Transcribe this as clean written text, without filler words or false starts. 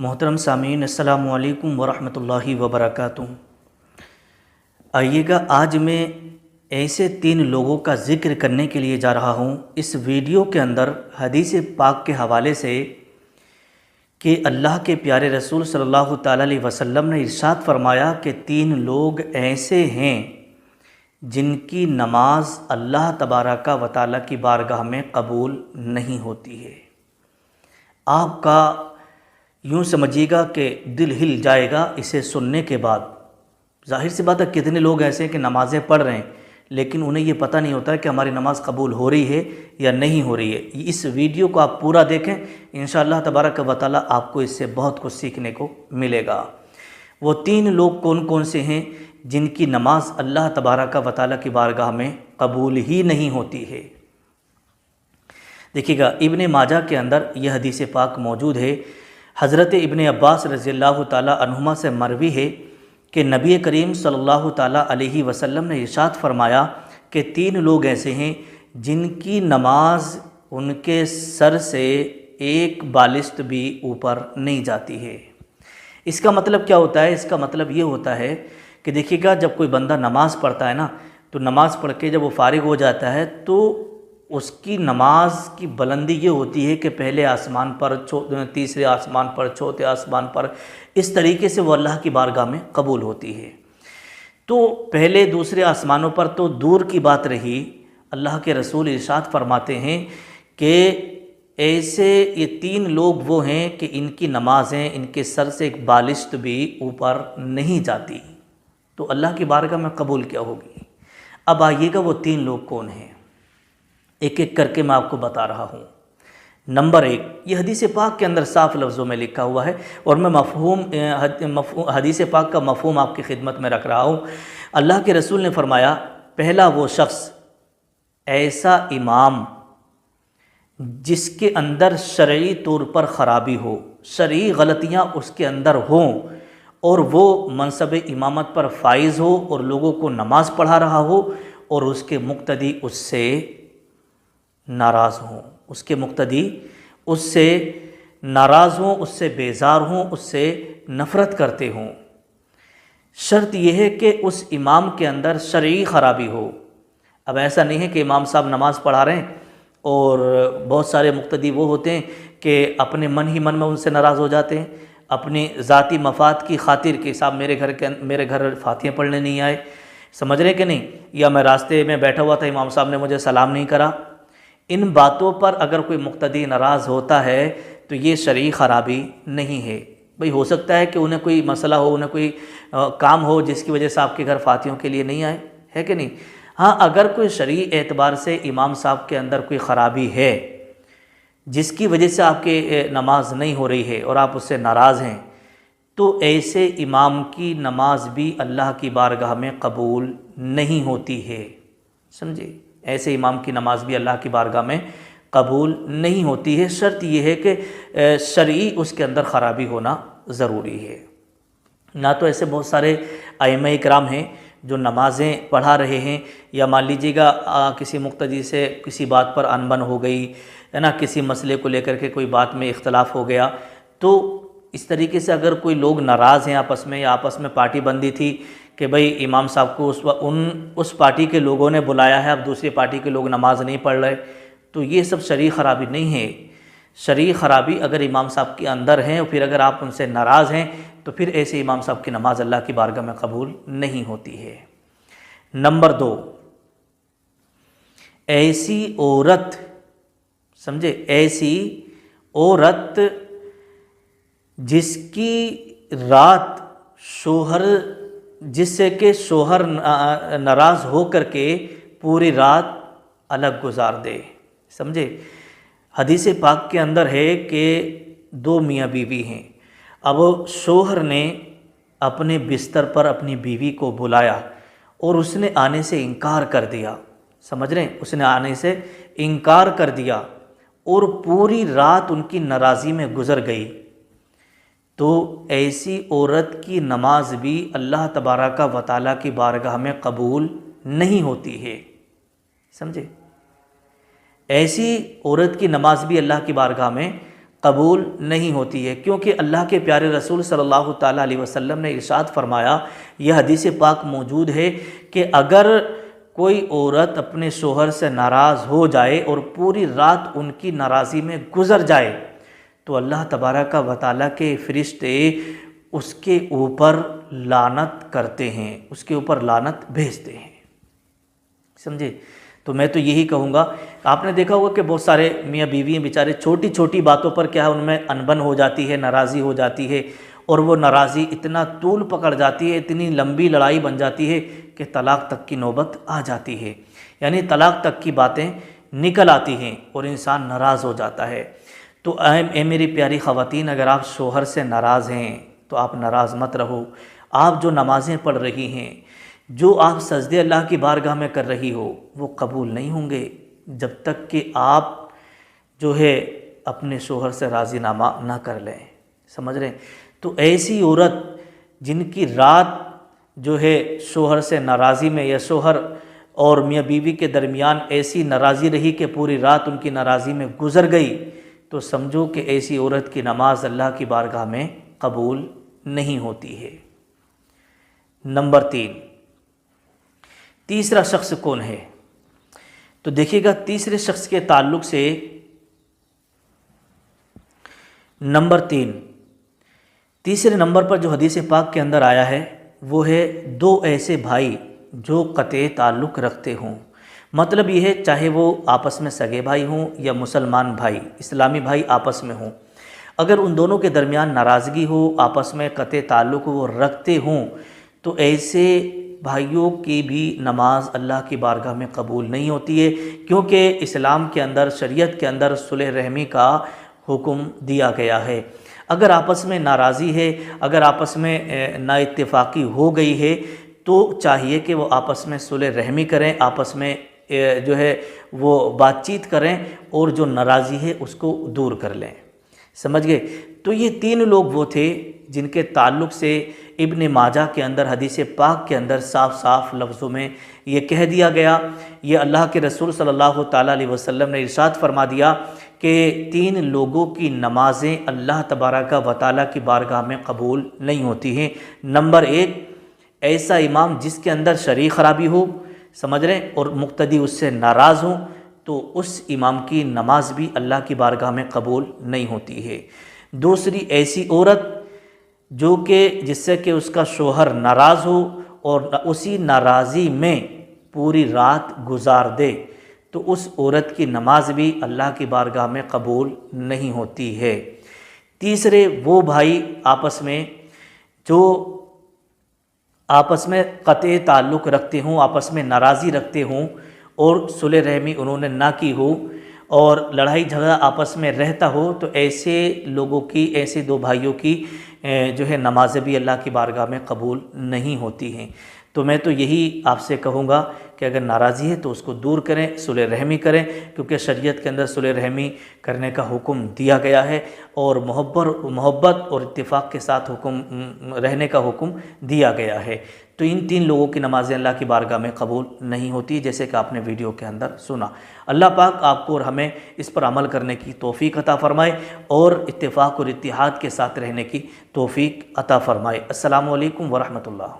محترم سامعین، السلام علیکم ورحمۃ اللہ وبرکاتہ۔ آئیے گا، آج میں ایسے 3 لوگوں کا ذکر کرنے کے لیے جا رہا ہوں اس ویڈیو کے اندر حدیث پاک کے حوالے سے کہ اللہ کے پیارے رسول صلی اللہ تعالیٰ علیہ وسلم نے ارشاد فرمایا کہ 3 لوگ ایسے ہیں جن کی نماز اللہ تبارک و تعالیٰ کی بارگاہ میں قبول نہیں ہوتی ہے۔ آپ کا یوں سمجھیے گا کہ دل ہل جائے گا اسے سننے کے بعد۔ ظاہر سی بات ہے، کتنے لوگ ایسے ہیں کہ نمازیں پڑھ رہے ہیں لیکن انہیں یہ پتہ نہیں ہوتا ہے کہ ہماری نماز قبول ہو رہی ہے یا نہیں ہو رہی ہے۔ اس ویڈیو کو آپ پورا دیکھیں، انشاءاللہ تبارک و تعالیٰ آپ کو اس سے بہت کچھ سیکھنے کو ملے گا۔ وہ 3 لوگ کون کون سے ہیں جن کی نماز اللہ تبارک و تعالیٰ کی بارگاہ میں قبول ہی نہیں ہوتی ہے؟ دیکھیے گا، ابن ماجہ کے اندر یہ حدیث پاک موجود ہے۔ حضرت ابن عباس رضی اللہ تعالیٰ عنہما سے مروی ہے کہ نبی کریم صلی اللہ تعالیٰ علیہ وسلم نے ارشاد فرمایا کہ 3 لوگ ایسے ہیں جن کی نماز ان کے سر سے ایک بالشت بھی اوپر نہیں جاتی ہے۔ اس کا مطلب کیا ہوتا ہے؟ اس کا مطلب یہ ہوتا ہے کہ دیکھیے گا، جب کوئی بندہ نماز پڑھتا ہے نا، تو نماز پڑھ کے جب وہ فارغ ہو جاتا ہے تو اس کی نماز کی بلندی یہ ہوتی ہے کہ پہلے آسمان پر، تیسرے آسمان پر، چوتھے آسمان پر، اس طریقے سے وہ اللہ کی بارگاہ میں قبول ہوتی ہے۔ تو پہلے دوسرے آسمانوں پر تو دور کی بات رہی، اللہ کے رسول ارشاد فرماتے ہیں کہ ایسے یہ 3 لوگ وہ ہیں کہ ان کی نمازیں ان کے سر سے ایک بالشت بھی اوپر نہیں جاتی، تو اللہ کی بارگاہ میں قبول کیا ہوگی؟ اب آئیے گا، وہ 3 لوگ کون ہیں؟ ایک ایک کر کے میں آپ کو بتا رہا ہوں۔ نمبر 1، یہ حدیث پاک کے اندر صاف لفظوں میں لکھا ہوا ہے اور میں حدیث پاک کا مفہوم آپ کی خدمت میں رکھ رہا ہوں۔ اللہ کے رسول نے فرمایا، پہلا وہ شخص ایسا امام جس کے اندر شرعی طور پر خرابی ہو، شرعی غلطیاں اس کے اندر ہوں، اور وہ منصب امامت پر فائز ہو اور لوگوں کو نماز پڑھا رہا ہو اور اس کے مقتدی اس سے ناراض ہوں، اس کے مقتدی اس سے ناراض ہوں، اس سے بیزار ہوں، اس سے نفرت کرتے ہوں۔ شرط یہ ہے کہ اس امام کے اندر شرعی خرابی ہو۔ اب ایسا نہیں ہے کہ امام صاحب نماز پڑھا رہے ہیں اور بہت سارے مقتدی وہ ہوتے ہیں کہ اپنے من ہی من میں ان سے ناراض ہو جاتے ہیں، اپنی ذاتی مفاد کی خاطر کہ صاحب میرے گھر فاتحہ پڑھنے نہیں آئے، سمجھ رہے کہ نہیں، یا میں راستے میں بیٹھا ہوا تھا، امام صاحب نے مجھے سلام نہیں کرا۔ ان باتوں پر اگر کوئی مقتدی ناراض ہوتا ہے تو یہ شرعی خرابی نہیں ہے۔ بھئی ہو سکتا ہے کہ انہیں کوئی مسئلہ ہو، انہیں کوئی کام ہو جس کی وجہ سے آپ کے گھر فاتحوں کے لیے نہیں آئے، ہے کہ نہیں؟ ہاں، اگر کوئی شرعی اعتبار سے امام صاحب کے اندر کوئی خرابی ہے جس کی وجہ سے آپ کے نماز نہیں ہو رہی ہے اور آپ اس سے ناراض ہیں، تو ایسے امام کی نماز بھی اللہ کی بارگاہ میں قبول نہیں ہوتی ہے۔ سمجھے؟ ایسے امام کی نماز بھی اللہ کی بارگاہ میں قبول نہیں ہوتی ہے۔ شرط یہ ہے کہ شرعی اس کے اندر خرابی ہونا ضروری ہے۔ نہ تو ایسے بہت سارے ائمہ اکرام ہیں جو نمازیں پڑھا رہے ہیں، یا مان لیجیے گا کسی مقتدی سے کسی بات پر انبن ہو گئی ہے نا، کسی مسئلے کو لے کر کے کوئی بات میں اختلاف ہو گیا، تو اس طریقے سے اگر کوئی لوگ ناراض ہیں آپس میں، یا آپس میں پارٹی بندی تھی کہ بھئی امام صاحب کو اس پارٹی کے لوگوں نے بلایا ہے، اب دوسری پارٹی کے لوگ نماز نہیں پڑھ رہے، تو یہ سب شرعی خرابی نہیں ہے۔ شرعی خرابی اگر امام صاحب کے اندر ہیں اور پھر اگر آپ ان سے ناراض ہیں تو پھر ایسے امام صاحب کی نماز اللہ کی بارگاہ میں قبول نہیں ہوتی ہے۔ نمبر 2، ایسی عورت، سمجھے، ایسی عورت جس کی رات جس سے کہ شوہر ناراض ہو کر کے پوری رات الگ گزار دے۔ سمجھے؟ حدیث پاک کے اندر ہے کہ 2 میاں بیوی ہیں، اب شوہر نے اپنے بستر پر اپنی بیوی کو بلایا اور اس نے آنے سے انکار کر دیا، سمجھ رہے ہیں، اس نے آنے سے انکار کر دیا اور پوری رات ان کی ناراضی میں گزر گئی، تو ایسی عورت کی نماز بھی اللہ تبارک و تعالیٰ کی بارگاہ میں قبول نہیں ہوتی ہے۔ سمجھے؟ ایسی عورت کی نماز بھی اللہ کی بارگاہ میں قبول نہیں ہوتی ہے، کیونکہ اللہ کے پیارے رسول صلی اللہ تعالیٰ علیہ وسلم نے ارشاد فرمایا، یہ حدیث پاک موجود ہے کہ اگر کوئی عورت اپنے شوہر سے ناراض ہو جائے اور پوری رات ان کی ناراضی میں گزر جائے تو اللہ تبارک و تعالیٰ کے فرشتے اس کے اوپر لعنت کرتے ہیں، اس کے اوپر لعنت بھیجتے ہیں، سمجھے؟ تو میں تو یہی کہوں گا، آپ نے دیکھا ہوگا کہ بہت سارے میاں بیوی ہیں بیچارے، چھوٹی چھوٹی باتوں پر کیا ہے ان میں انبن ہو جاتی ہے، ناراضی ہو جاتی ہے، اور وہ ناراضی اتنا طول پکڑ جاتی ہے، اتنی لمبی لڑائی بن جاتی ہے کہ طلاق تک کی نوبت آ جاتی ہے، یعنی طلاق تک کی باتیں نکل آتی ہیں اور انسان ناراض ہو جاتا ہے۔ تو اے میری پیاری خواتین، اگر آپ شوہر سے ناراض ہیں تو آپ ناراض مت رہو۔ آپ جو نمازیں پڑھ رہی ہیں، جو آپ سجدے اللہ کی بارگاہ میں کر رہی ہو، وہ قبول نہیں ہوں گے جب تک کہ آپ جو ہے اپنے شوہر سے راضی نامہ نہ کر لیں، سمجھ رہے ہیں؟ تو ایسی عورت جن کی رات جو ہے شوہر سے ناراضی میں، یا شوہر اور میاں بیوی کے درمیان ایسی ناراضی رہی کہ پوری رات ان کی ناراضی میں گزر گئی، تو سمجھو کہ ایسی عورت کی نماز اللہ کی بارگاہ میں قبول نہیں ہوتی ہے۔ نمبر 3، تیسرا شخص کون ہے؟ تو دیکھیے گا تیسرے شخص کے تعلق سے نمبر 3، تیسرے نمبر پر جو حدیث پاک کے اندر آیا ہے وہ ہے 2 ایسے بھائی جو قطع تعلق رکھتے ہوں۔ مطلب یہ ہے چاہے وہ آپس میں سگے بھائی ہوں یا مسلمان بھائی، اسلامی بھائی آپس میں ہوں، اگر ان دونوں کے درمیان ناراضگی ہو، آپس میں قطع تعلق وہ رکھتے ہوں، تو ایسے بھائیوں کی بھی نماز اللہ کی بارگاہ میں قبول نہیں ہوتی ہے، کیونکہ اسلام کے اندر، شریعت کے اندر صلح رحمی کا حکم دیا گیا ہے۔ اگر آپس میں ناراضی ہے، اگر آپس میں نا اتفاقی ہو گئی ہے، تو چاہیے کہ وہ آپس میں صلح رحمی کریں، آپس میں جو ہے وہ بات چیت کریں اور جو ناراضی ہے اس کو دور کر لیں، سمجھ گئے؟ تو یہ 3 لوگ وہ تھے جن کے تعلق سے ابن ماجہ کے اندر، حدیث پاک کے اندر صاف صاف لفظوں میں یہ کہہ دیا گیا، یہ اللہ کے رسول صلی اللہ تعالیٰ علیہ وسلم نے ارشاد فرما دیا کہ 3 لوگوں کی نمازیں اللہ تبارک و تعالیٰ کی بارگاہ میں قبول نہیں ہوتی ہیں۔ نمبر 1، ایسا امام جس کے اندر شرعی خرابی ہو، سمجھ رہے ہیں، اور مقتدی اس سے ناراض ہوں، تو اس امام کی نماز بھی اللہ کی بارگاہ میں قبول نہیں ہوتی ہے۔ دوسری، ایسی عورت جو کہ جس سے کہ اس کا شوہر ناراض ہو اور اسی ناراضی میں پوری رات گزار دے، تو اس عورت کی نماز بھی اللہ کی بارگاہ میں قبول نہیں ہوتی ہے۔ تیسرے، وہ بھائی آپس میں جو آپس میں قطع تعلق رکھتے ہوں، آپس میں ناراضی رکھتے ہوں اور صلح رحمی انہوں نے نہ کی ہو اور لڑائی جھگڑا آپس میں رہتا ہو، تو ایسے لوگوں کی، ایسے 2 بھائیوں کی جو ہے نمازیں بھی اللہ کی بارگاہ میں قبول نہیں ہوتی ہیں۔ تو میں تو یہی آپ سے کہوں گا کہ اگر ناراضی ہے تو اس کو دور کریں، صلح رحمی کریں، کیونکہ شریعت کے اندر صلح رحمی کرنے کا حکم دیا گیا ہے اور محبت اور اتفاق کے ساتھ رہنے کا حکم دیا گیا ہے۔ تو ان 3 لوگوں کی نمازیں اللہ کی بارگاہ میں قبول نہیں ہوتی، جیسے کہ آپ نے ویڈیو کے اندر سنا۔ اللہ پاک آپ کو اور ہمیں اس پر عمل کرنے کی توفیق عطا فرمائے اور اتفاق اور اتحاد کے ساتھ رہنے کی توفیق عطا فرمائے۔ السلام علیکم ورحمۃ اللہ۔